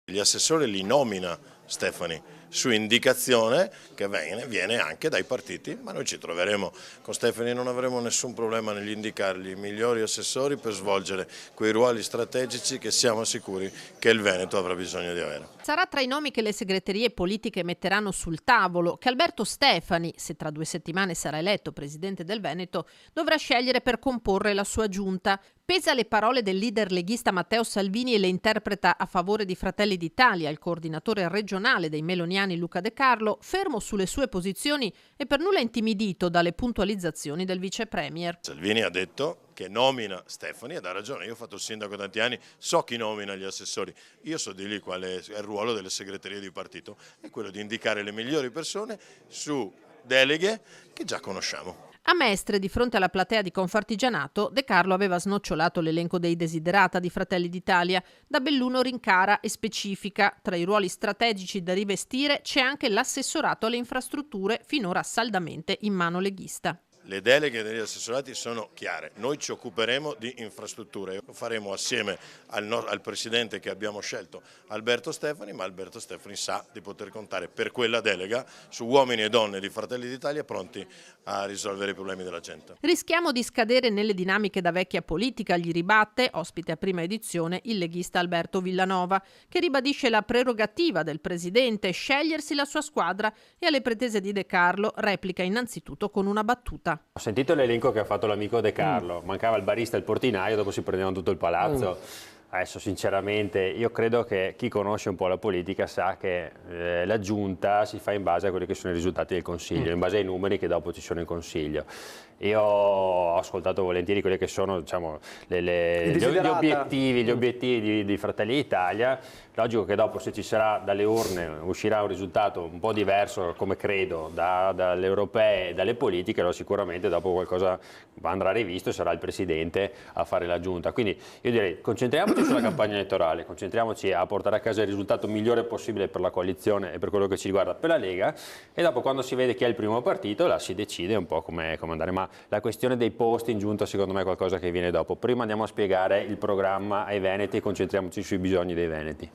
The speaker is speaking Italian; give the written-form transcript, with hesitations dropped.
Gli assessori li nomina Stefani su indicazione che viene anche dai partiti, ma noi ci troveremo con Stefani, non avremo nessun problema nell'indicargli i migliori assessori per svolgere quei ruoli strategici che siamo sicuri che il Veneto avrà bisogno di avere. Sarà tra i nomi che le segreterie politiche metteranno sul tavolo che Alberto Stefani, se tra 2 settimane sarà eletto presidente del Veneto, dovrà scegliere per comporre la sua giunta. Pesa le parole del leader leghista Matteo Salvini e le interpreta a favore di Fratelli d'Italia, il coordinatore regionale dei meloniani Luca De Carlo, fermo sulle sue posizioni e per nulla intimidito dalle puntualizzazioni del vice premier. Salvini ha detto che nomina Stefani ed ha ragione, io ho fatto il sindaco tanti anni, so chi nomina gli assessori, io so di lì qual è il ruolo delle segreterie di partito, è quello di indicare le migliori persone su deleghe che già conosciamo. A Mestre, di fronte alla platea di Confartigianato, De Carlo aveva snocciolato l'elenco dei desiderata di Fratelli d'Italia. Da Belluno rincara e specifica. Tra i ruoli strategici da rivestire c'è anche l'assessorato alle infrastrutture, finora saldamente in mano leghista. Le deleghe degli assessorati sono chiare, noi ci occuperemo di infrastrutture, lo faremo assieme al presidente che abbiamo scelto, Alberto Stefani, ma Alberto Stefani sa di poter contare per quella delega su uomini e donne di Fratelli d'Italia pronti a risolvere i problemi della gente. Rischiamo di scadere nelle dinamiche da vecchia politica, gli ribatte, ospite a prima edizione, il leghista Alberto Villanova, che ribadisce la prerogativa del presidente scegliersi la sua squadra e alle pretese di De Carlo replica innanzitutto con una battuta. Ho sentito l'elenco che ha fatto l'amico De Carlo, mancava il barista e il portinaio, dopo si prendevano tutto il palazzo. Adesso sinceramente io credo che chi conosce un po' la politica sa che la giunta si fa in base a quelli che sono i risultati del Consiglio, in base ai numeri che dopo ci sono in Consiglio. Io ho ascoltato volentieri quelli che sono, diciamo, gli obiettivi di Fratelli d'Italia. Logico che dopo, se ci sarà dalle urne, uscirà un risultato un po' diverso, come credo, dalle europee e dalle politiche, allora sicuramente dopo qualcosa andrà rivisto e sarà il Presidente a fare la giunta. Quindi io direi concentriamoci sulla campagna elettorale, concentriamoci a portare a casa il risultato migliore possibile per la coalizione e per quello che ci riguarda per la Lega, e dopo, quando si vede chi è il primo partito, là si decide un po' come andare. Ma la questione dei posti in giunta secondo me è qualcosa che viene dopo. Prima andiamo a spiegare il programma ai veneti e concentriamoci sui bisogni dei veneti.